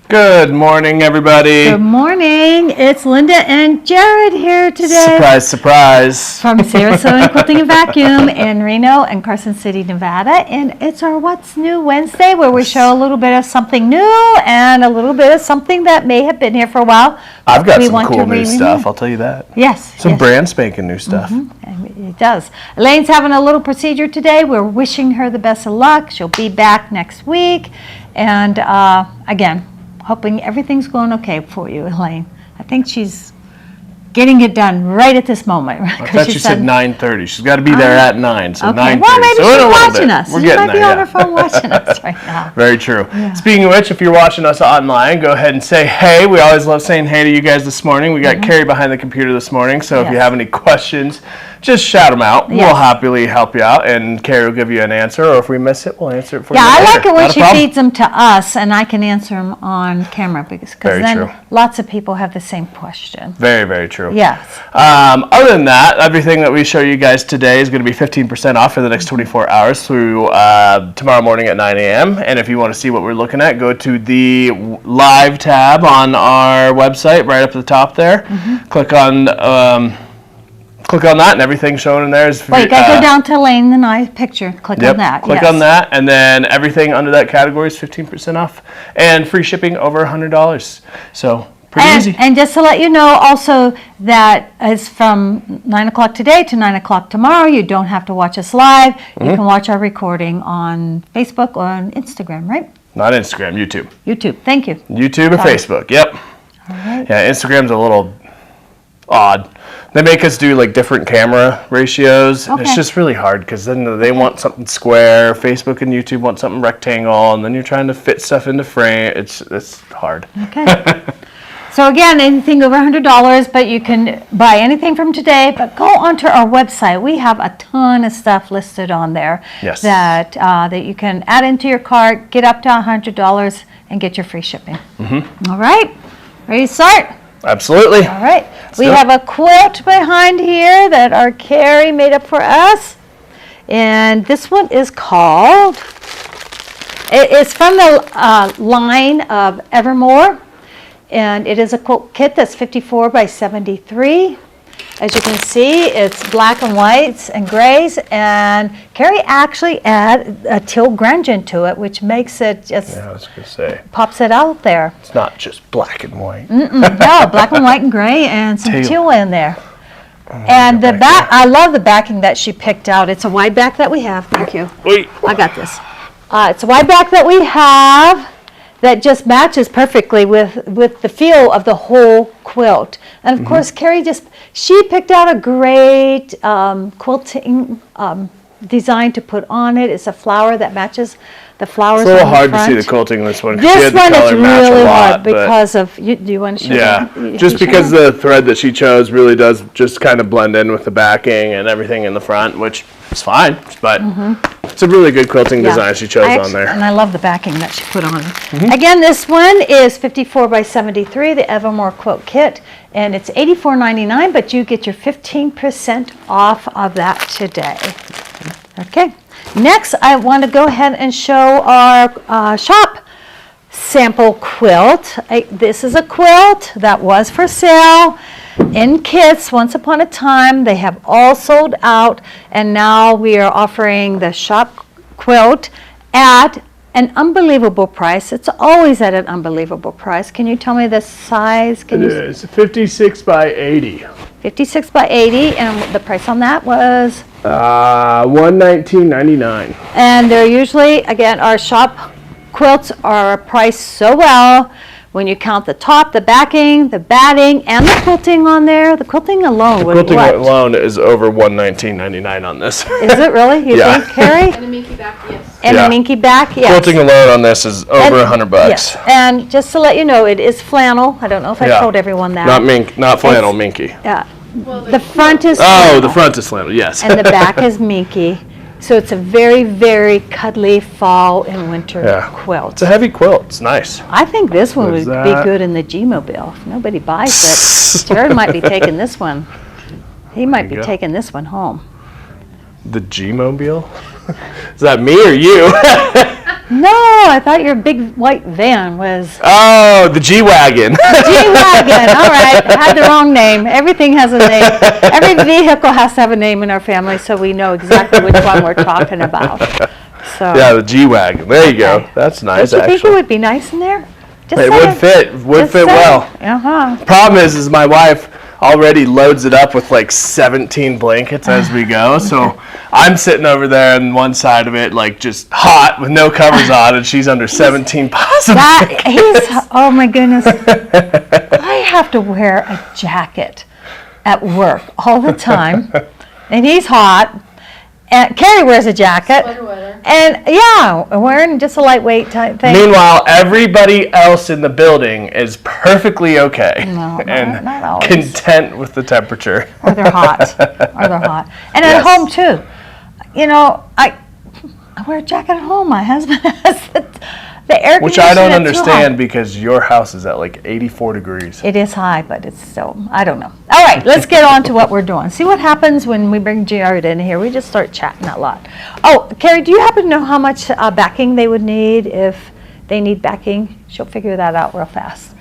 Good morning, everybody. Good morning. It's Linda and Jared here today. Surprise, surprise. From Sarah Sewing Quilting and Vacuum in Reno and Carson City, Nevada. And it's our What's New Wednesday, where we show a little bit of something new and a little bit of something that may have been here for a while. I've got some cool new stuff, I'll tell you that. Yes. Some brand spanking new stuff. Mm-hmm. It does. Elaine's having a little procedure today. We're wishing her the best of luck. She'll be back next week. And again, hoping everything's going okay for you, Elaine. I think she's getting it done right at this moment. I thought she said 9:30. She's got to be there at 9, so okay. 9:30. Well, maybe so she's watching us. We're She getting might be on her phone watching us right now. Very true. Yeah. Speaking of which, if you're watching us online, go ahead and say hey. We always love saying hey to you guys this morning. We got Carrie behind the computer this morning, so if you have any questions, just shout them out. Yes. We'll happily help you out, and Carrie will give you an answer, or if we miss it, we'll answer it for you Yeah, later. I like it when Not a she problem. feeds them to us, and I can answer them on camera, because Very then true. lots of people have the same question. Very, very true. Yes. Other than that, everything that we show you guys today is going to be 15% off for the next 24 hours through tomorrow morning at 9 a.m. And if you want to see what we're looking at, go to the live tab on our website right up at the top there. Click on that, and everything shown in there is. Well, you got to go down to Elaine and I picture. Click on that. Click on that, and then everything under that category is 15% off, and free shipping over $100. So pretty easy. And just to let you know also that is from 9 o'clock today to 9 o'clock tomorrow. You don't have to watch us live. You can watch our recording on Facebook or on Instagram, right? Not Instagram, YouTube. YouTube. Thank you. YouTube and Facebook. Yep. All right. Yeah, Instagram's a little odd. They make us do like different camera ratios. And it's Okay. just really hard because then they want something square. Facebook and YouTube want something rectangle, and then you're trying to fit stuff into frame. It's hard. Okay. So again, anything over $100, but you can buy anything from today. But go onto our website. We have a ton of stuff listed on there. Yes. That you can add into your cart, get up to $100, and get your free shipping. All right. Ready to start? Absolutely. All right. We do it. have a quilt behind here that our Carrie made up for us. And this one is called, it's from the line of Evermore. And it is a quilt kit that's 54 by 73. As you can see, it's black and whites and grays. And Carrie actually added a teal grandin to it, which makes it just, Yeah, I was gonna say pops it out there. it's not just black and white. No, black and white and gray and some teal in there. And the back, I love the backing that she picked out. It's a wide back that we have. Thank you. Wait. I got this. It's a wide back that we have that just matches perfectly with the feel of the whole quilt. And of course, Carrie she picked out a great quilting design to put on it. It's a flower that matches the flowers It's a little on the hard to see front. the quilting in this one. 'Cause she This had the one is color match a really lot, hard but- because of, do you want to show Yeah, that? just because the thread that she chose really does just kind of blend in with the backing and everything in the front, which is fine, but it's a really good quilting design she chose on there. And I love the backing that she put on it. Again, this one is 54 by 73, the Evermore Quilt Kit, and it's $84.99, but you get your 15% off of that today. Okay. Next, I want to go ahead and show our shop sample quilt. This is a quilt that was for sale in kits once upon a time. They have all sold out, and now we are offering the shop quilt at an unbelievable price. It's always at an unbelievable price. Can you tell me the size? It is 56 by 80. 56 by 80, and the price on that was? $119.99. And they're usually, again, our shop quilts are priced so well. When you count the top, the backing, the batting, and the quilting on there, the quilting alone would Quilting what? alone is over $119.99 on this. Is it really? You Yeah. think, Carrie? And a minky back, yes. And Yeah. a minky back, yes. Quilting alone on this is over $100. Yes, and just to let you know, it is flannel. I don't know if I Yeah. told everyone that. Not flannel, minky. Yeah. Well, The front is Oh, flannel, the front is flannel, yes. and the back is minky. So it's a very, very cuddly fall and winter Yeah. quilt. It's a heavy quilt. It's nice. I think this one What is would be that? good in the G-Mobile. If nobody buys it, Jared might be taking this one. He might be go. taking this one home. The G-Mobile? Is that me or you? No, I thought your big white van was Oh, the G-Wagon. G-Wagon. All right, I had the wrong name. Everything has a name. Every vehicle has to have a name in our family, so we know exactly which one we're talking about. So, Yeah, the G-Wagon. There you go. Okay. That's nice, don't you think it actually. would be nice in there? Just It saying. would fit. Would Just fit saying. well. Uh-huh. Problem is my wife already loads it up with like 17 blankets as we go. So I'm sitting over there on one side of it, like just hot with no covers on, and she's under 17 pounds of Oh my goodness. I have to wear a jacket at work all the time, and he's hot. And Carrie wears a jacket. Sweater weather. And yeah, wearing just a lightweight type thing. Meanwhile, everybody else in the building is perfectly okay No, and not always. content with the temperature. Or they're hot. Or they're hot. And at Yes. home too. You know, I wear a jacket at home. My husband has the air Which I don't conditioner, it's too hot. understand because your house is at like 84 degrees. It is high, but it's still, I don't know. All right, let's get on to what we're doing. See what happens when we bring Jared in here. We just start chatting a lot. Oh, Carrie, do you happen to know how much backing they would need if they need backing? She'll figure that out real fast.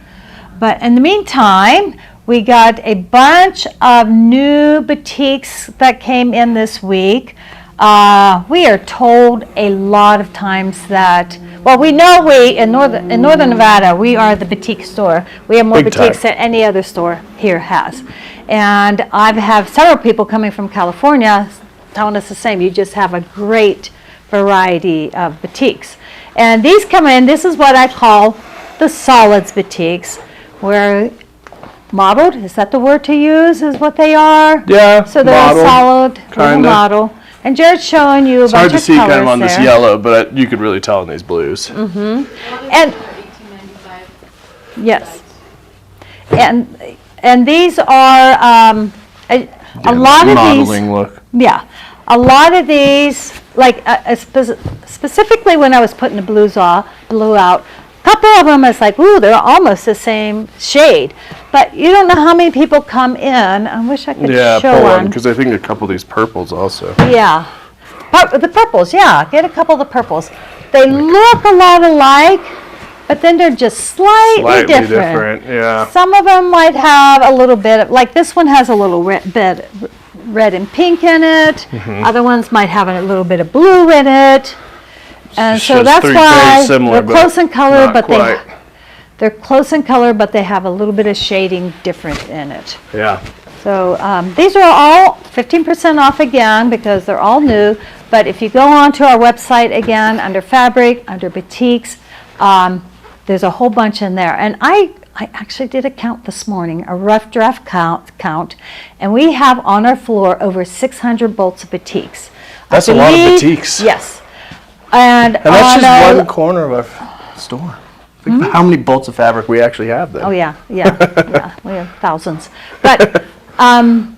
But in the meantime, we got a bunch of new boutiques that came in this week. We are told a lot of times that, well, we know in Northern Nevada, we are the boutique store. We have more Big boutiques time. than any other store here has. And I've had several people coming from California telling us the same. You just have a great variety of boutiques. And these come in, this is what I call the solids boutiques, where modeled, is that the word to use, is what they are? Yeah, So they're modeled, a solid, little kinda. model. And Jared's showing you a It's hard bunch to of see colors kind of on this there. yellow, but you could really tell in these blues. And- $18.95. Yes. And these are, a lot of these. Modeling look. Yeah, a lot of these, like specifically when I was putting the blue out, a couple of them is like, ooh, they're almost the same shade. But you don't know how many people come in. I wish I could Yeah, show pull one, one. because I think a couple of these purples also. Yeah, the purples, yeah, get a couple of the purples. They look a lot alike, but then they're just slightly different. yeah. Some of them might have a little bit of, like this one has a little bit red and pink in it. Mm-hmm. Other ones might have a little bit of blue in it. And so Shows that's three very why similar, they're close in color, not but quite. they're close in color, but they have a little bit of shading different in it. Yeah. So these are all 15% off again because they're all new. But if you go onto our website again, under fabric, under boutiques, there's a whole bunch in there. And I actually did a count this morning, a rough draft count, and we have on our floor over 600 bolts of boutiques. I That's a lot of believe- boutiques. Yes. And And that's on just our- one corner of our store. Think about how many bolts of fabric we actually have there. Oh, yeah, yeah, we have thousands. But on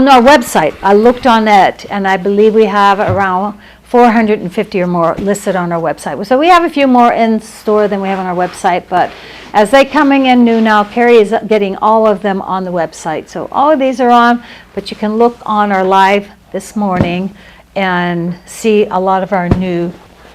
our website, I looked on it, and I believe we have around 450 or more listed on our website. So we have a few more in store than we have on our website, but as they're coming in new now, Carrie is getting all of them on the website. So all of these are on, but you can look on our live this morning and see a lot of our new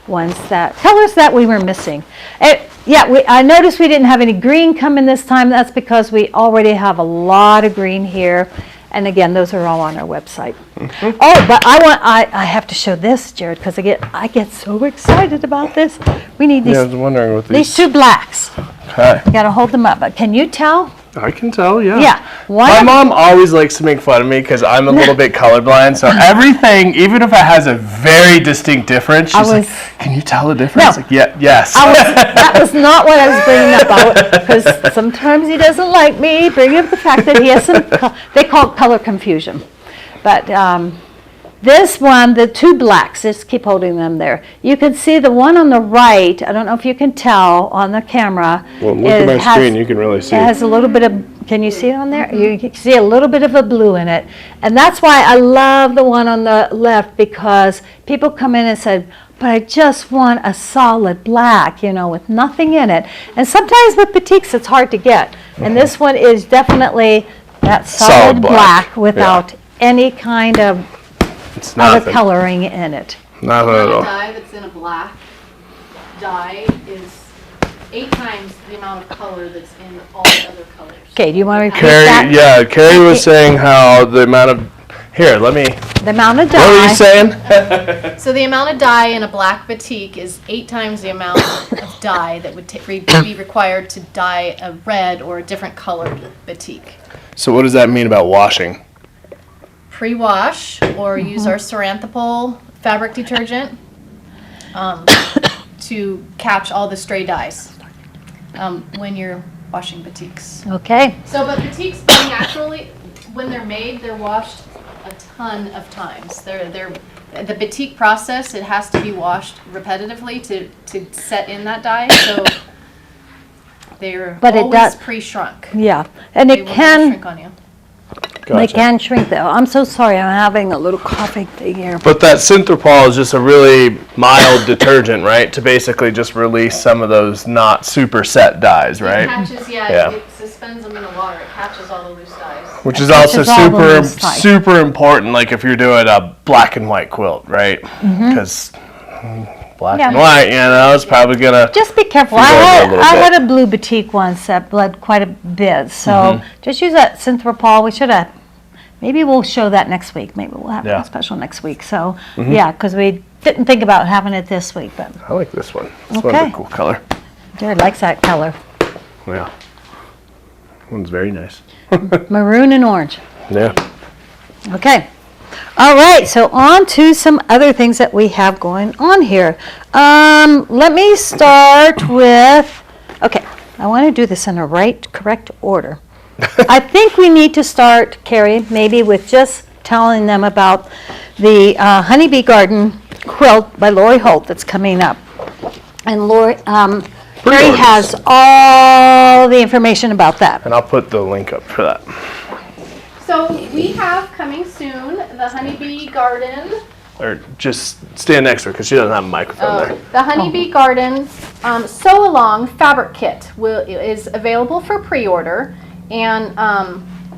ones, colors that we were missing. I noticed we didn't have any green coming this time. That's because we already have a lot of green here. And again, those are all on our website. Oh, but I have to show this, Jared, because I get so excited about this. We need Yeah, I was wondering what these two blacks. Okay. You gotta hold them up. But can you tell? I can tell, yeah. Yeah. My mom always likes to make fun of me because I'm a little bit colorblind. So everything, even if it has a very distinct difference, she's like, can you tell the difference? No. Like, yeah, yes. That was not what I was bringing up, because sometimes he doesn't like me bringing up the fact that he has some, they call it color confusion. But this one, the two blacks, just keep holding them there. You can see the one on the right, I don't know if you can tell on the camera. Well, look at my screen, you can really see. It has a little bit of, can you see it on there? You can see a little bit of a blue in it. And that's why I love the one on the left, because people come in and said, but I just want a solid black, with nothing in it. And sometimes with boutiques, it's hard to get. And this one is definitely that solid black without any kind of It's other nothing. coloring in it. Not The at all. dye that's in a black dye is 8 times the amount of color that's in all the other colors. Okay, do you want to repeat Carrie, that? yeah, Carrie was saying how the amount of, here, let me, The amount of what were you dye. saying? So the amount of dye in a black batik is 8 times the amount of dye that would be required to dye a red or a different colored batik. So what does that mean about washing? Pre-wash or use our Saranthropol fabric detergent to catch all the stray dyes when you're washing batiks. Okay, So, but batiks naturally, when they're made, they're washed a ton of times. The batik process, it has to be washed repetitively to set in that dye. So they're But it always does- pre-shrunk. yeah, and They it will not can, shrink on you. they Gotcha. can shrink though. I'm so sorry, I'm having a little coughing thing here. But that Synthropol is just a really mild detergent, right? To basically just release some of those not super set dyes, It right? catches, Yeah. it suspends them in the water. It catches all the loose dyes. Which is catches also all the super, loose dyes. super important, like if you're doing a black and white quilt, right? Because black and Yeah. white, you know, it's probably gonna. Just be careful. Feed over a little I bit. had a blue batik once that bled quite a bit, so Mm-hmm. just use that Synthropol. We should have, maybe we'll show that next week. Maybe we'll have Yeah. Mm-hmm. a special next week. So, yeah, because we didn't think about having it this week, but I like this one. This one's Okay. a cool color. Jared likes that color. Yeah. One's very nice. Maroon and orange. Yeah. Okay. All right, so on to some other things that we have going on here. Let me start with, okay, I want to do this in the correct order. I think we need to start, Carrie, maybe with just telling them about the Honeybee Garden quilt by Lori Holt that's coming up. And Lori, Carrie Pre-orders. has all the information about that. And I'll put the link up for that. So we have coming soon the Honeybee Garden. Or just stand next to her because she doesn't have a microphone there. The Honeybee Gardens Sew Along Fabric Kit is available for pre-order, and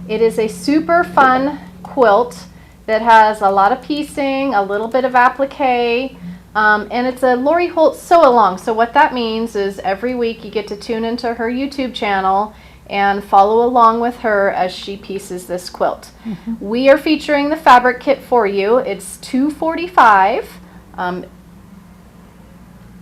it is a super fun quilt that has a lot of piecing, a little bit of applique, and it's a Lori Holt Sew Along. So what that means is every week you get to tune into her YouTube channel and follow along with her as she pieces this quilt. We are featuring the fabric kit for you. It's $245.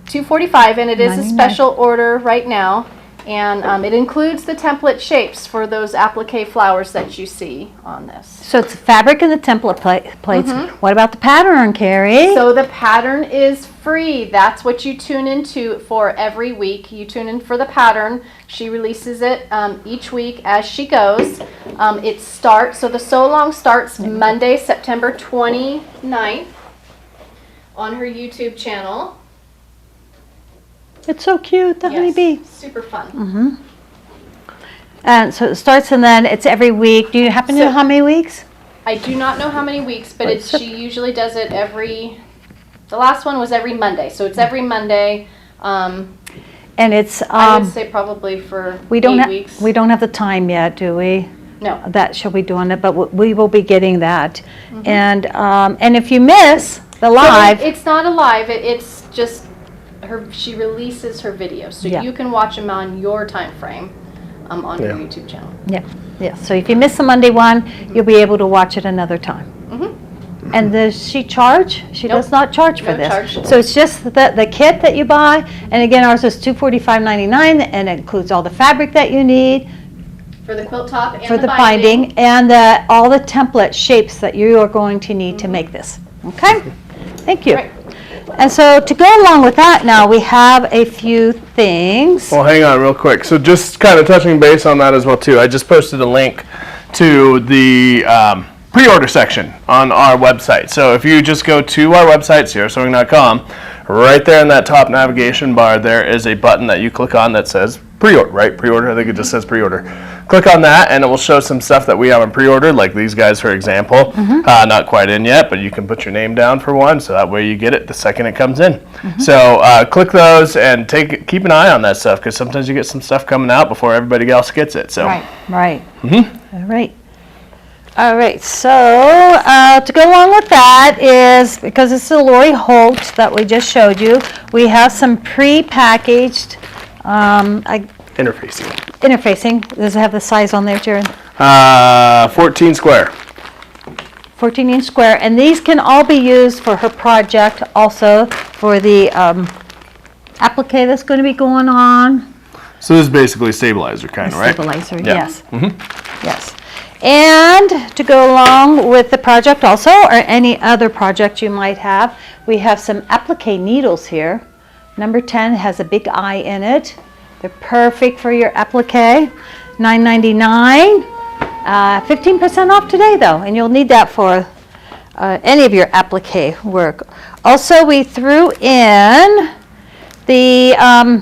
$245, and it is a 99. special order right now. And it includes the template shapes for those applique flowers that you see on this. So it's fabric and the template plates. What about the pattern, Carrie? So the pattern is free. That's what you tune into for every week. You tune in for the pattern. She releases it each week as she goes. It starts, so the Sew Along starts Monday, September 29th on her YouTube channel. It's so cute, the honeybee. Yes, super fun. And so it starts and then it's every week. Do you happen to know So- how many weeks? I do not know how many weeks, but Let's she usually does it the last one was every Monday, so it's every Monday. And it's, I would say probably for we don't 8 weeks. we don't have the time yet, do we? No. That she'll be doing it, but we will be getting that. And if you miss the So live, it's not a live, it's just she releases her videos, so Yeah. you can watch them on your time frame on her Yeah. YouTube channel. yeah. So if you miss the Monday one, you'll be able to watch it another time. And does she charge? She Nope. does not charge for No this. charge. So it's just the kit that you buy, and again, ours is $245.99, and it includes all the fabric that you need For the quilt top and for the binding, and all the template shapes that you are going to need to make this. Okay? Thank you. Right. And so to go along with that now, we have a few things. Well, hang on real quick. So just kind of touching base on that as well too. I just posted a link to the pre-order section on our website. So if you just go to our website, sierrasewing.com, right there in that top navigation bar, there is a button that you click on that says pre-order, right? Pre-order, I think it just says pre-order. Click on that and it will show some stuff that we have on pre-order, like these guys, for example. Not quite in yet, but you can put your name down for one, so that way you get it the second it comes in. So click those and keep an eye on that stuff, because sometimes you get some stuff coming out before everybody else gets it. So Right. All right. All right, so to go along with that is, because it's the Lori Holt that we just showed you, we have some pre-packaged Interfacing. interfacing. Does it have the size on there, Jared? 14 square. 14-inch square, and these can all be used for her project, also for the applique that's going to be going on. So this is basically stabilizer kind of, right? Stabilizer, Yeah. yes. Yes. And to go along with the project also, or any other project you might have, we have some applique needles here. Number 10 has a big eye in it. They're perfect for your applique. $9.99. 15% off today though, and you'll need that for any of your applique work. Also, we threw in the,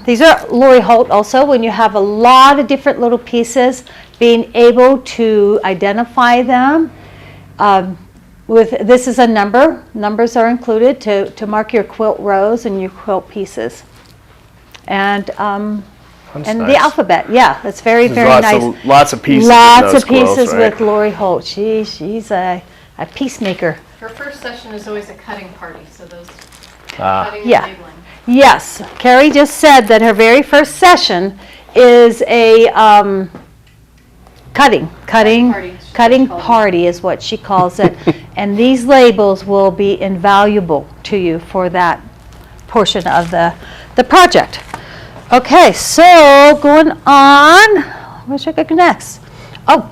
these are Lori Holt also, when you have a lot of different little pieces, being able to identify them. This is a number. Numbers are included to mark your quilt rows and your quilt pieces. And That's the nice. alphabet, yeah, it's very, There's very nice. Lots of pieces. in Lots those of pieces quilts, right? with Lori Holt. She's a peacemaker. Her first session is always a cutting party, so those Ah. cutting and Yeah. labeling. Yes, Carrie just said that her very first session is a cutting party is what she calls it. And these labels will be invaluable to you for that portion of the project. Okay, so going on, where should I go next? Oh,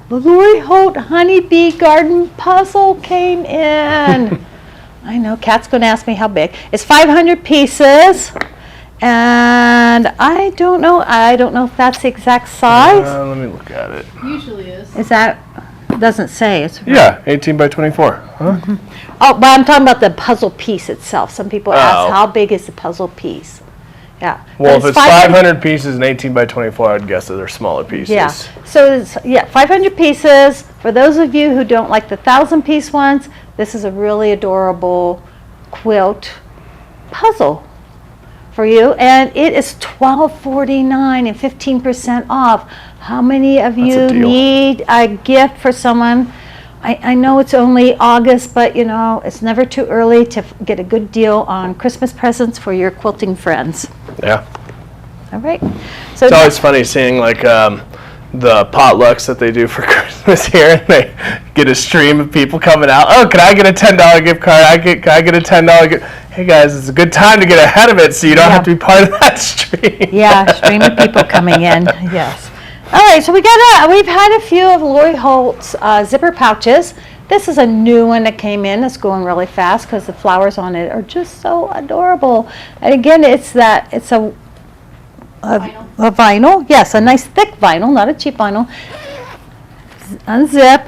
the Lori Holt Honeybee Garden Puzzle came in. I know, Kat's going to ask me how big. It's 500 pieces, and I don't know if that's the exact size. Let me look at it. Usually is. Is that, doesn't say. It's Yeah, 18 by 24. Huh? Oh, but I'm talking about the puzzle piece itself. Some people ask, Oh. how big is the puzzle piece? Yeah. Well, But if it's 500 pieces and 18 by 24, I'd guess that they're smaller pieces. Yeah. So it's, 500 pieces. For those of you who don't like the 1,000-piece ones, this is a really adorable quilt puzzle for you, and it is $12.49 and 15% off. How many of That's a you deal. need a gift for someone? I know it's only August, but you know, it's never too early to get a good deal on Christmas presents for your quilting friends. Yeah. All right. So It's always funny seeing like the potlucks that they do for Christmas here, and they get a stream of people coming out. Oh, can I get a $10 gift card? Can I get a $10 gift? Hey guys, it's a good time to get ahead of it, so you don't have to be part of that stream. yeah, stream of people coming in. Yes. All right, so we've had a few of Lori Holt's zipper pouches. This is a new one that came in. It's going really fast because the flowers on it are just so adorable. And again, it's a vinyl. Yes, a nice thick vinyl, not a cheap vinyl. Unzip.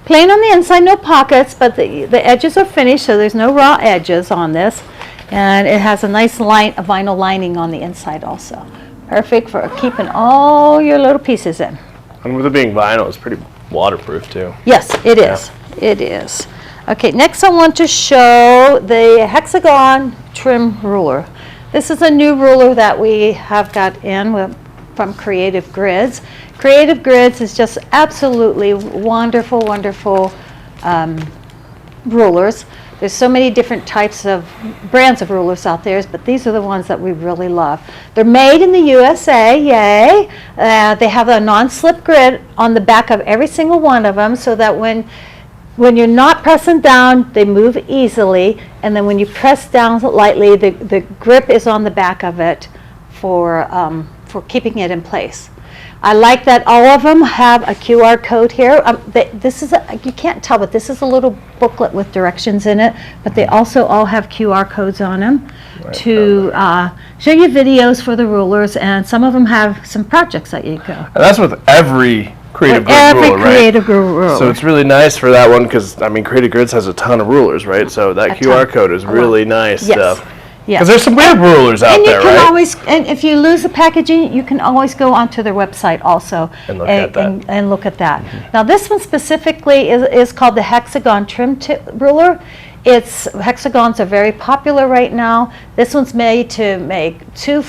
Plain on the inside, no pockets, but the edges are finished, so there's no raw edges on this. And it has a nice vinyl lining on the inside also. Perfect for keeping all your little pieces in. And with it being vinyl, it's pretty waterproof too. Yes, it is. It is. Okay, next I want to show the hexagon trim ruler. This is a new ruler that we have got in from Creative Grids. Creative Grids is just absolutely wonderful, wonderful rulers. There's so many different types of brands of rulers out there, but these are the ones that we really love. They're made in the USA, yay. They have a non-slip grid on the back of every single one of them, so that when you're not pressing down, they move easily, and then when you press down lightly, the grip is on the back of it for keeping it in place. I like that all of them have a QR code here. This is you can't tell, but this is a little booklet with directions in it, but they also all have QR codes on them to show you videos for the rulers, and some of them have some projects that you go. And that's with every Creative Grid Every ruler, right? Creative Grid ruler. So it's really nice for that one because, I mean, Creative Grids has a ton of rulers, right? So that QR code is really nice. Yes. Yes. Because there's some weird rulers out And you there, can right? always, and if you lose the packaging, you can always go onto their website also And look at that. and look at that. Now this one specifically is called the Hexagon Trim Ruler. Hexagons are very popular right now. This one's made to make two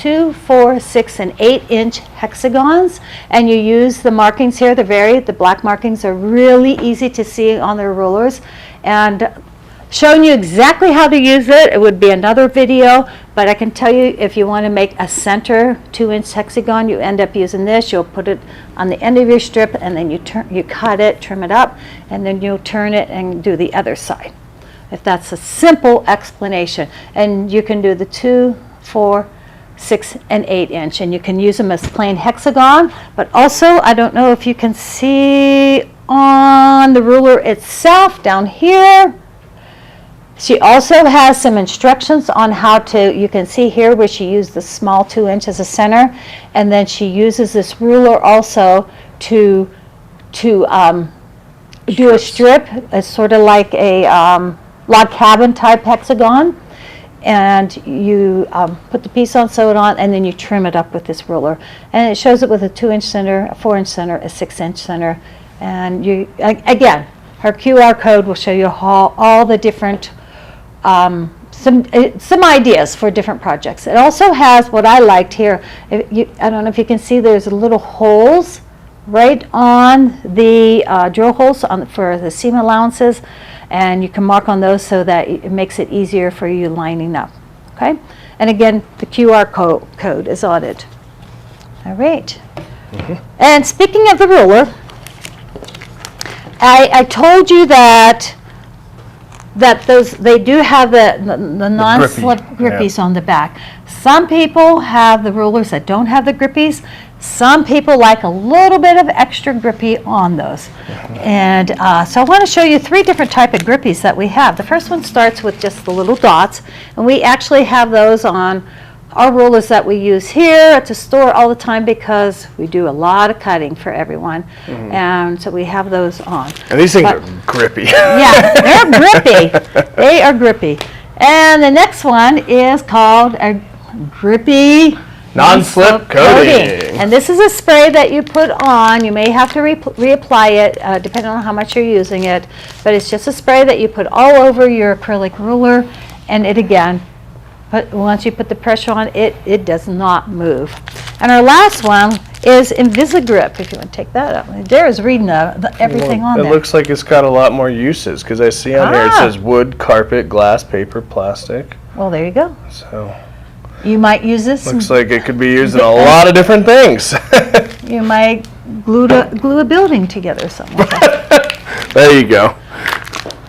2, 4, 6, and 8-inch hexagons, and you use the markings here. The black markings are really easy to see on their rulers, and showing you exactly how to use it, it would be another video, but I can tell you if you want to make a center 2-inch hexagon, you end up using this. You'll put it on the end of your strip, and then you cut it, trim it up, and then you'll turn it and do the other side. If that's a simple explanation. And you can do the 2, 4, 6, and 8-inch, and you can use them as plain hexagon, but also, I don't know if you can see on the ruler itself down here, she also has some instructions on how to, you can see here where she used the small 2-inch as a center, and then she uses this ruler also to do a strip. It's sort of like a log cabin type hexagon, and you put the piece on, sew it on, and then you trim it up with this ruler. And it shows it with a 2-inch center, a 4-inch center, a 6-inch center, and again, her QR code will show you all the different some ideas for different projects. It also has what I liked here. I don't know if you can see, there's little holes right on the drill holes for the seam allowances, and you can mark on those so that it makes it easier for you lining up. Okay, and again, the QR code is on it. All right. And speaking of the ruler, I told you that they do have the non-slip grippies on the back. Some people have the rulers that don't have the grippies. Some people like a little bit of extra grippy on those. And so I want to show you 3 different type of grippies that we have. The first one starts with just the little dots, and we actually have those on our rulers that we use here at the store all the time because we do a lot of cutting for everyone. And so we have those on. And these things are grippy. Yeah, they're grippy. They are grippy. And the next one is called a grippy Non-slip coating. And this is a spray that you put on. You may have to reapply it depending on how much you're using it. But it's just a spray that you put all over your acrylic ruler. And it again, once you put the pressure on, it does not move. And our last one is Invisigrip. If you want to take that up. Dara's reading everything on it there. looks like it's got a lot more uses because I see on here it says wood, carpet, glass, paper, plastic. Well, there you go. So You might use this. looks like it could be used in a lot of different things. You might glue a building together or something like that. There you go.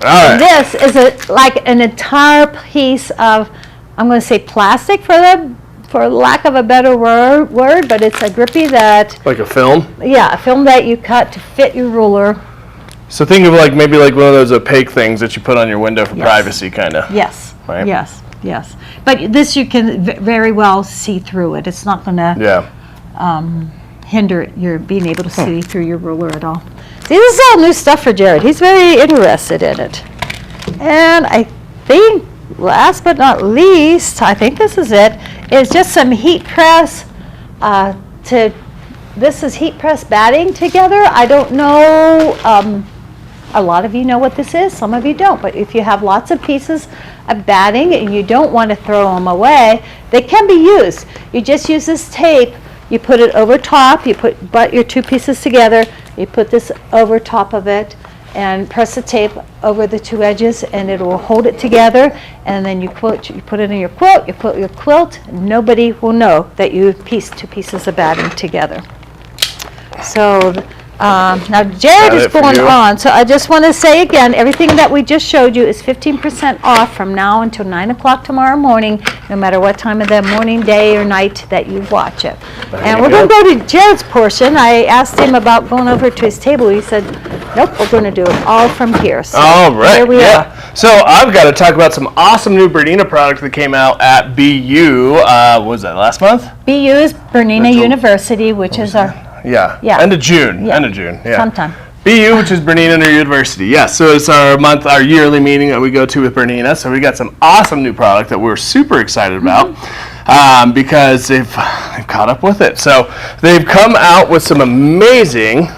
All right. This is like an entire piece of, I'm going to say plastic for lack of a better word, but it's a grippy that, Like a film. yeah, a film that you cut to fit your ruler. So think of maybe one of those opaque things that you put on your window for Yes. privacy, kind of. Yes, Right. yes, yes. But this you can very well see through it. It's not going to Yeah. hinder your being able to see through your ruler at all. See, this is all new stuff for Jared. He's very interested in it. And I think, last but not least, I think this is it, is just some heat press this is heat press batting together. I don't know, a lot of you know what this is, some of you don't, but if you have lots of pieces of batting and you don't want to throw them away, they can be used. You just use this tape, you put it over top, butt your 2 pieces together, you put this over top of it and press the tape over the 2 edges and it will hold it together, and then you put it in your quilt, nobody will know that you pieced 2 pieces of batting together. So now Jared is it for going you? on, so I just want to say again, everything that we just showed you is 15% off from now until 9 o'clock tomorrow morning, no matter what time of the morning, day, or night that you watch it. And you we're going go. to go to Jared's portion. I asked him about going over to his table. He said, nope, we're going to do it all from here. So All right. here we are. So I've got to talk about some awesome new Bernina product that came out at BU. Was that last month? BU is Bernina University, which is our Yeah. Yeah. End of June. Yeah. End of June. Yeah. sometime. BU, which is Bernina University. Yes, so it's our yearly meeting that we go to with Bernina. So we got some awesome new product that we're super excited about because they've caught up with it. So they've come out with some amazing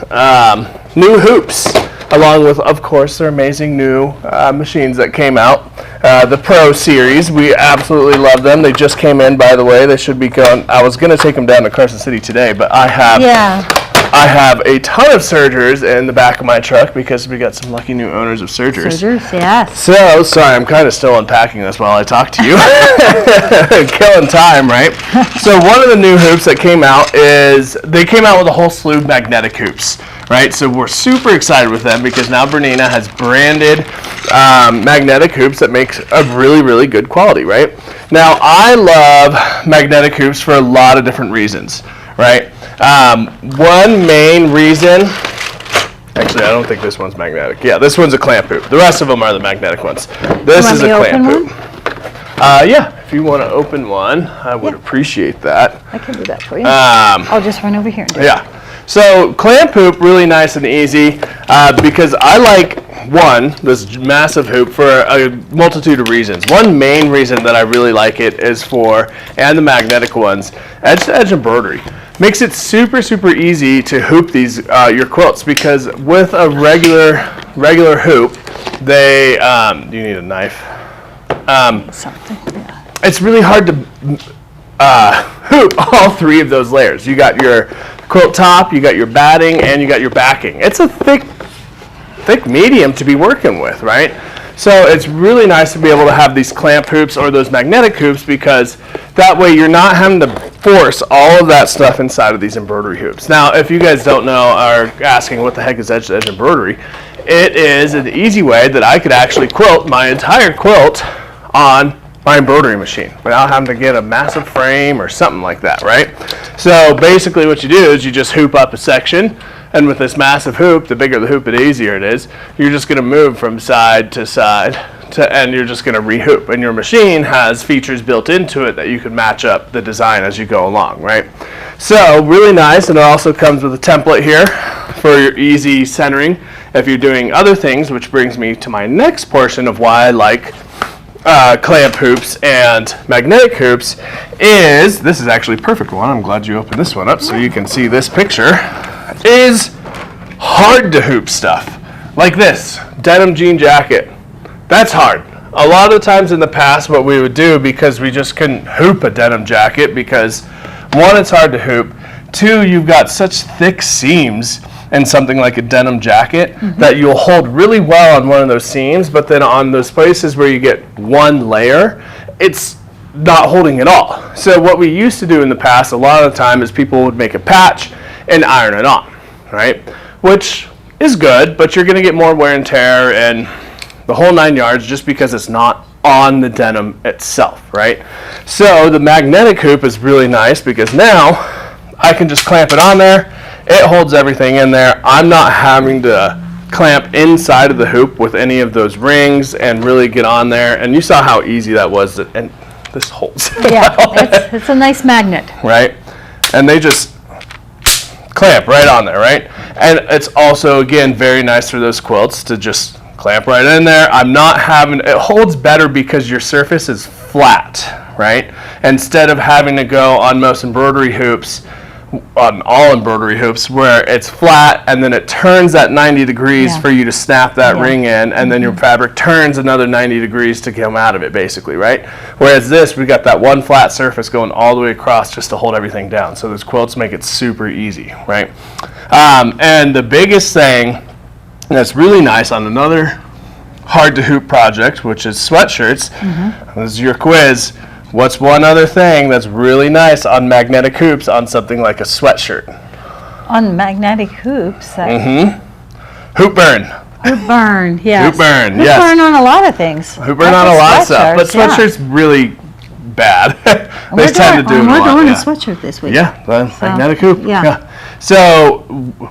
new hoops. along with, of course, their amazing new machines that came out. The Pro Series, we absolutely love them. They just came in, by the way. They should be going. I was going to take them down to Carson City today, but I have a ton of Surgers in the back of my truck because we got some lucky new owners of Surgers. Surgers, yes. So, sorry, I'm kind of still unpacking this while I talk to you. Killing time, right? So one of the new hoops that came out is, they came out with a whole slew of magnetic hoops, right? So we're super excited with them because now Bernina has branded magnetic hoops that makes a really, really good quality, right? Now, I love magnetic hoops for a lot of different reasons, right? One main reason, actually, I don't think this one's magnetic. Yeah, this one's a clamp hoop. The rest of them are the magnetic ones. This is a clamp hoop. Yeah, if you want to open one, I would appreciate that. I can do that for you. I'll just run over here and do it. Yeah. So clamp hoop, really nice and easy because I like, one, this massive hoop for a multitude of reasons. One main reason that I really like it is for, and the magnetic ones, edge-to-edge embroidery. Makes it super, super easy to hoop these your quilts because with a regular hoop, they do you need a knife? Something, yeah. It's really hard to hoop all three of those layers. You got your quilt top, you got your batting, and you got your backing. It's a thick medium to be working with, right? So it's really nice to be able to have these clamp hoops or those magnetic hoops because that way you're not having to force all of that stuff inside of these embroidery hoops. Now, if you guys don't know or are asking what the heck is edge-to-edge embroidery, it is an easy way that I could actually quilt my entire quilt on my embroidery machine without having to get a massive frame or something like that, right? So basically what you do is you just hoop up a section, and with this massive hoop, the bigger the hoop, the easier it is. You're just going to move from side to side, and you're just going to re-hoop. And your machine has features built into it that you can match up the design as you go along, right? So really nice, and it also comes with a template here for your easy centering if you're doing other things, which brings me to my next portion of why I like clamp hoops and magnetic hoops. This is actually a perfect one. I'm glad you opened this one up so you can see this picture. Is hard to hoop stuff like this denim jean jacket. That's hard. A lot of times in the past what we would do, because we just couldn't hoop a denim jacket because one, it's hard to hoop, two, you've got such thick seams in something like a denim jacket that you'll hold really well on one of those seams, but then on those places where you get one layer, it's not holding at all. So what we used to do in the past a lot of the time is people would make a patch and iron it on, right? Which is good, but you're going to get more wear and tear and the whole 9 yards just because it's not on the denim itself, right? So the magnetic hoop is really nice because now I can just clamp it on there. It holds everything in there. I'm not having to clamp inside of the hoop with any of those rings and really get on there. And you saw how easy that was, and this holds. Yeah, it's a nice magnet. Right? And they just clamp right on there, right? And it's also, again, very nice for those quilts to just clamp right in there. It holds better because your surface is flat, right? Instead of having to go on most embroidery hoops, on all embroidery hoops, where it's flat and then it turns at 90 degrees for you to snap that ring in, and then your fabric turns another 90 degrees to come out of it, basically, right? Whereas this, we got that one flat surface going all the way across just to hold everything down. So those quilts make it super easy, right? And the biggest thing that's really nice on another hard to hoop project, which is sweatshirts, this is your quiz. What's one other thing that's really nice on magnetic hoops on something like a sweatshirt? On magnetic hoops. Hoop burn. Hoop burn, yes. Hoop burn, Hoop yes. burn on a lot of things. Hoop burn on a lot of stuff, but sweatshirts really bad. They tend to do it a lot. We're doing a sweatshirt this week. Yeah, the magnetic hoop. Yeah. So,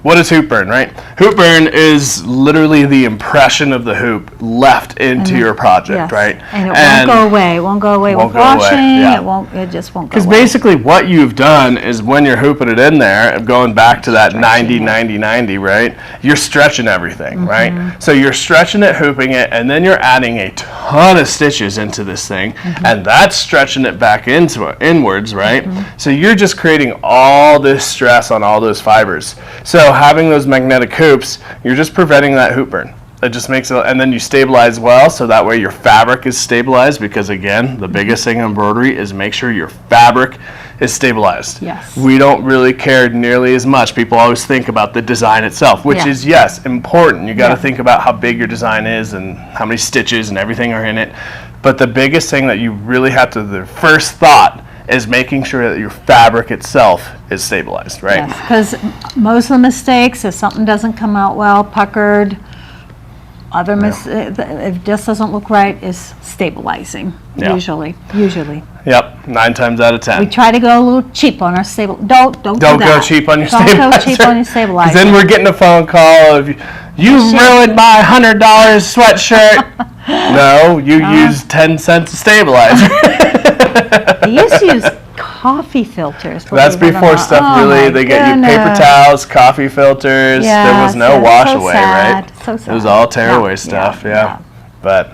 what is hoop burn, right? Hoop burn is literally the impression of the hoop left into your project, Yes. right? And it won't go away. It won't go away with washing. yeah. It just won't go Because away. basically what you've done is when you're hooping it in there, going back to that 90, 90, 90, right? You're stretching everything, right? So you're stretching it, hooping it, and then you're adding a ton of stitches into this thing, and that's stretching it back inwards, right? So you're just creating all this stress on all those fibers. So having those magnetic hoops, you're just preventing that hoop burn. It just makes it, and then you stabilize well, so that way your fabric is stabilized, because again, the biggest thing in embroidery is make sure your fabric is stabilized. Yes. We don't really care nearly as much. People always think about the design itself, which Yeah. is, yes, important. You got to Yeah. think about how big your design is and how many stitches and everything are in it. But the biggest thing that you really have to, the first thought is making sure that your fabric itself is stabilized, right? Yes, because most of the mistakes, if something doesn't come out well, puckered, if it just doesn't look right, is stabilizing, Yeah. usually. Yep, 9 times out of 10. We try to go a little cheap on our Don't do Don't that. go cheap on your Don't stabilizer. go cheap on your 'Cause stabilizer. then we're getting a phone call of, you ruined my $100 sweatshirt. No, you used 10 cents of stabilizer. They used to use coffee filters. That's believe it or before not. stuff Oh really, my they get you paper goodness. towels, coffee filters. There was Yes, no yes, wash so away, sad, right? so It was sad. all tearaway Yeah, stuff, yeah, yeah. yeah. But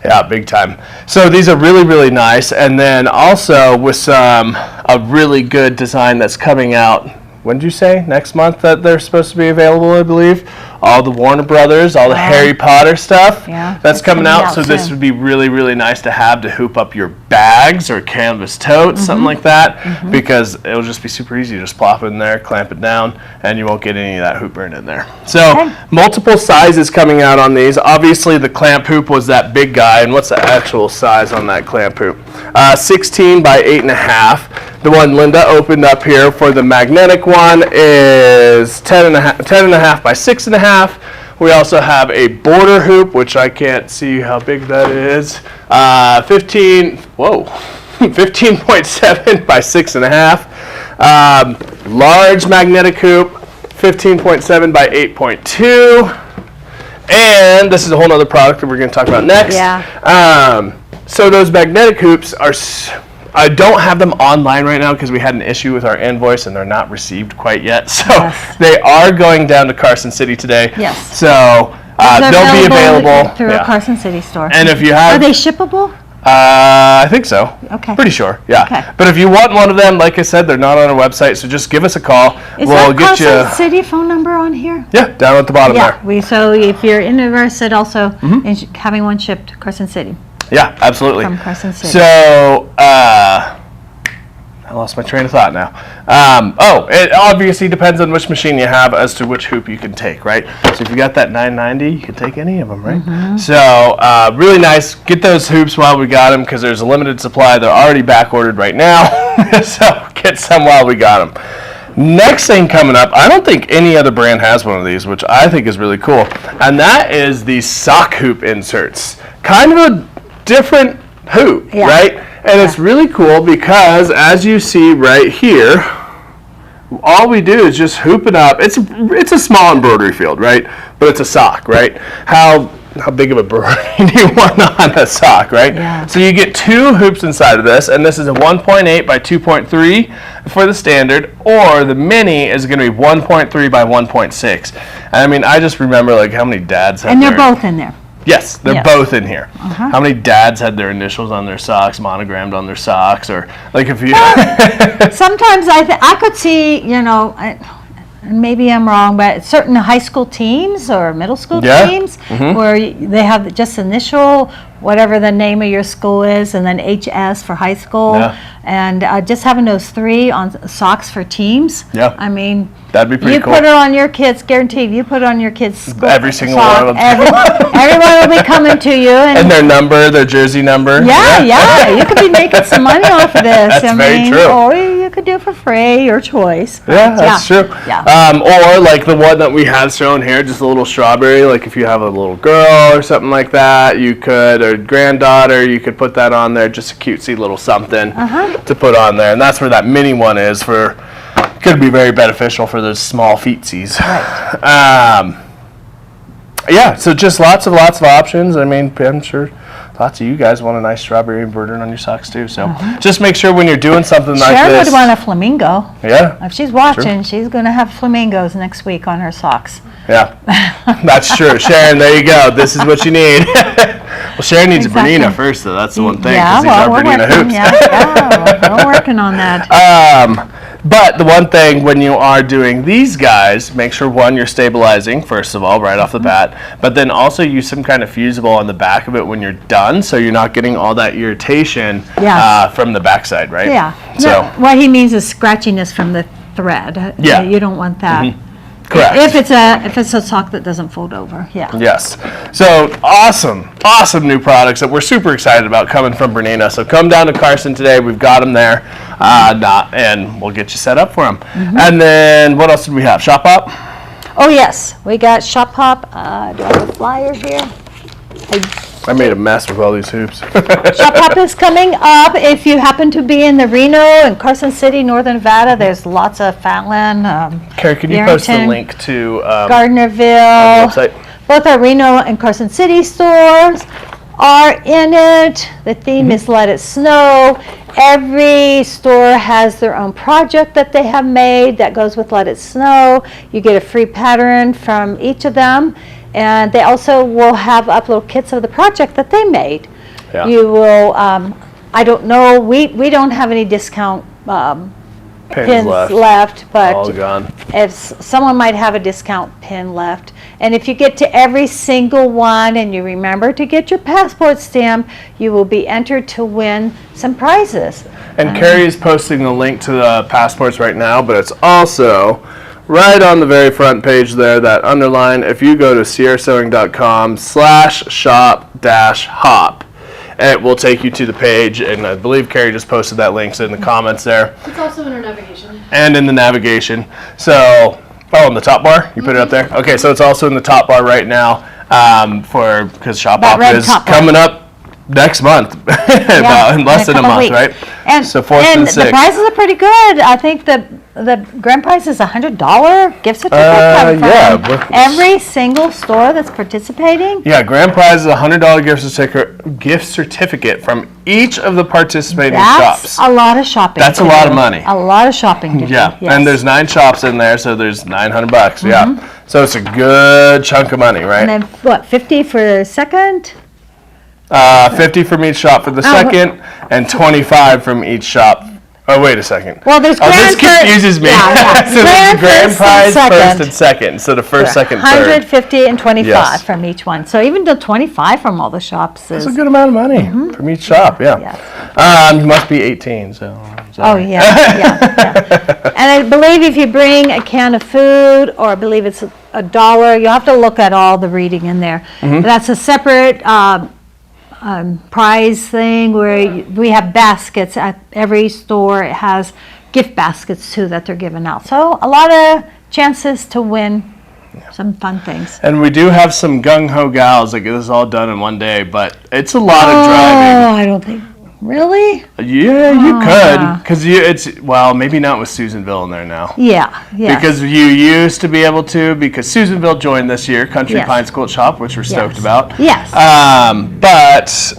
yeah, big time. So these are really, really nice. And then also with some, a really good design that's coming out, when did you say? Next month that they're supposed to be available, I believe? All the Warner Brothers, all the Harry Potter stuff. Yeah, That's coming out. So this soon. would be really, really nice to have to hoop up your bags or canvas totes, Mm-hmm. something like that, because it'll just be super easy. Just plop it in there, clamp it down, and you won't get any of that hoop burn in there. So Okay. multiple sizes coming out on these. Obviously the clamp hoop was that big guy, and what's the actual size on that clamp hoop? 16 by 8.5. The one Linda opened up here for the magnetic one is 10.5 by 6.5. We also have a border hoop, which I can't see how big that is. 15.7 by 6.5. Large magnetic hoop, 15.7 by 8.2. And this is a whole other product that we're going to talk about next. Yeah. So those magnetic hoops are, I don't have them online right now because we had an issue with our invoice and they're not received quite yet. So Yes. they are going down to Carson City today. Yes. So They're they'll be available. through Yeah. a Carson City store. And if you Are have, they shippable? I think so. Okay. Pretty sure. Yeah. Okay. But if you want one of them, like I said, they're not on our website. So just give us a call. Is We'll that get Carson you. City phone number on here? Yeah, down at the bottom Yeah, there. so if you're interested also Mm-hmm. in having one shipped to Carson City, Yeah, absolutely. from Carson City. So, I lost my train of thought now. It obviously depends on which machine you have as to which hoop you can take, right? So if you got that 990, you can take any of them, right? Mm-hmm. So, really nice. Get those hoops while we got them because there's a limited supply. They're already back ordered right now. So get some while we got them. Next thing coming up, I don't think any other brand has one of these, which I think is really cool. And that is the sock hoop inserts. Kind of a different hoop, Yeah. right? And it's really cool because as you see right here, all we do is just hoop it up. It's a small embroidery field, right? But it's a sock, right? How big of a embroidery do you want on a sock, right? Yeah. So you get 2 hoops inside of this, and this is a 1.8 by 2.3 for the standard, or the mini is going to be 1.3 by 1.6. And I mean, I just remember like how many dads had And they're their- both in there. Yes, they're Yes. both in here. How many dads had their initials on their socks, monogrammed on their socks, or like if you Sometimes I could see, and maybe I'm wrong, but certain high school teams or middle school Yeah. teams where they have just initial, whatever the name of your school is, and then HS for high school. Yeah. And just having those 3 on socks for teams. Yeah. I mean, that'd be pretty you cool. put it on your kids, guaranteed. You put it on your kids' school Every single sock, one of them. everyone will be coming to you, And their number, their jersey number. yeah, you could be making some money off of this. That's very true. Or you could do it for free, your choice. Yeah, But that's true. Yeah. Or like the one that we have shown here, just a little strawberry. Like if you have a little girl or something like that, you could, or granddaughter, you could put that on there. Just a cutesy little something to put on there. And that's where that mini one is for. Could be very beneficial for those small feetsies. Right. Yeah, so just lots of options. I mean, I'm sure lots of you guys want a nice strawberry embroidered on your socks too. So just make sure when you're doing something like Sharon this. would want a flamingo. Yeah, If she's watching, she's going to have flamingos next week on her socks. yeah, that's true. Sharon, there you go. This is what you need. Well, Sharon needs Exactly. a Bernina first, though. That's the one thing. Yeah, 'cause these well, are we're Bernina working. hoops. Yeah, we're working on that. But the one thing when you are doing these guys, make sure one, you're stabilizing, first of all, right off the bat, but then also use some kind of fusible on the back of it when you're done, so you're not getting all that irritation Yes. from the backside, right? Yeah. So, No, what he means is scratchiness from the thread. Yeah. You don't want that. correct. If it's a sock that doesn't fold over, yeah. Yes. So awesome new products that we're super excited about coming from Bernina. So come down to Carson today. We've got them there, and we'll get you set up for them. And then what else did we have? Shop Up? Oh, yes, we got Shop Hop. Do I have a flyer here? I made a mess with all these hoops. Shop Hop is coming up. If you happen to be in the Reno and Carson City, Northern Nevada, there's lots of Fallon, Carrie, can you post the Barrington, link to Gardnerville. website? Both our Reno and Carson City stores are in it. The theme is Let It Snow. Every store has their own project that they have made that goes with Let It Snow. You get a free pattern from each of them. And they also will have upload kits of the project that they made. Yeah. You will, I don't know, we don't have any discount pins left, but All gone. if someone might have a discount pin left. And if you get to every single one and you remember to get your passport stamp, you will be entered to win some prizes. And Carrie is posting the link to the passports right now, but it's also right on the very front page there, that underline. If you go to sierrasewing.com/shop-hop, it will take you to the page, and I believe Carrie just posted that link in the comments there. It's also in our navigation. And in the navigation. So, in the top bar? You put it up there? Okay, so it's also in the top bar right now, because Shop That Hop red is top bar. coming up next month, about in less than a couple month, weeks. right? And, So 4th and the 6th. prizes are pretty good. I think the grand prize is $100 gift certificate yeah, from but- every single store that's participating. Yeah, grand prize is a $100 gift certificate from each of the participating That's shops. a lot of shopping. That's a to lot do. of money. A lot of shopping to do. Yeah, Yes. and there's 9 shops in there, so there's $900. Yeah, so it's a good chunk of money, right? And then what, 50 for second? 50 from each shop for the second, and 25 from each shop. Oh, wait a second. Well, there's Oh, this grand confuses me. Yeah, yeah. So there's grand prize, and first and second. So the first, second, third. 150 and 25 Yes. from each one. So even the 25 from all the shops is. That's a good amount of money from each shop, yeah. You must be 18, so. Oh, yeah, yeah. And I believe if you bring a can of food, or I believe it's $1, you have to look at all the reading in there. That's a separate prize thing where we have baskets at every store. It has gift baskets too that they're giving out. So a lot of chances to win some fun things. And we do have some gung-ho gals that get this all done in one day, but it's a lot of driving. Oh, I don't think, really? Yeah, you could, because maybe not with Susanville in there now. Yeah, yeah. Because you used to be able to, because Susanville joined this year, Country Yes. Pines Quilt Shop, which we're stoked Yes. about. Yes. But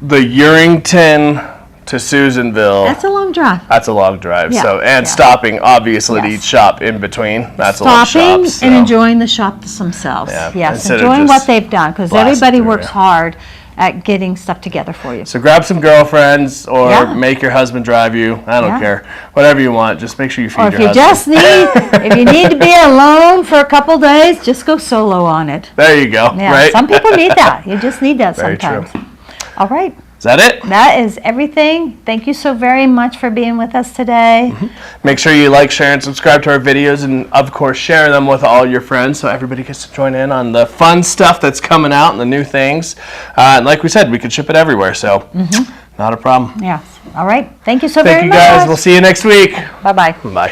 the Urington to Susanville, That's a long drive. that's a long drive. Yeah, So, and yeah. stopping obviously at Yes. each shop in between. That's a lot of Stopping shops. and so. enjoying the shops themselves. Yeah, Yes, instead of enjoying what just they've done, because blasting everybody through, works yeah. hard at getting stuff together for you. So grab some girlfriends, or Yeah. make your husband drive you. I don't Yeah. care. Whatever you want. Just make sure you feed Or if your you husband. just if you need to be alone for a couple days, just go solo on it. There you go. Yeah, Right? some people need that. You just need that Very true. sometimes. All right. Is that it? That is everything. Thank you so very much for being with us today. Make sure you like, share, and subscribe to our videos, and of course share them with all your friends so everybody gets to join in on the fun stuff that's coming out and the new things. And like we said, we can ship it everywhere, so not a problem. Yes. All right. Thank you so Thank very you much. guys. We'll see you next week. Bye-bye. Bye.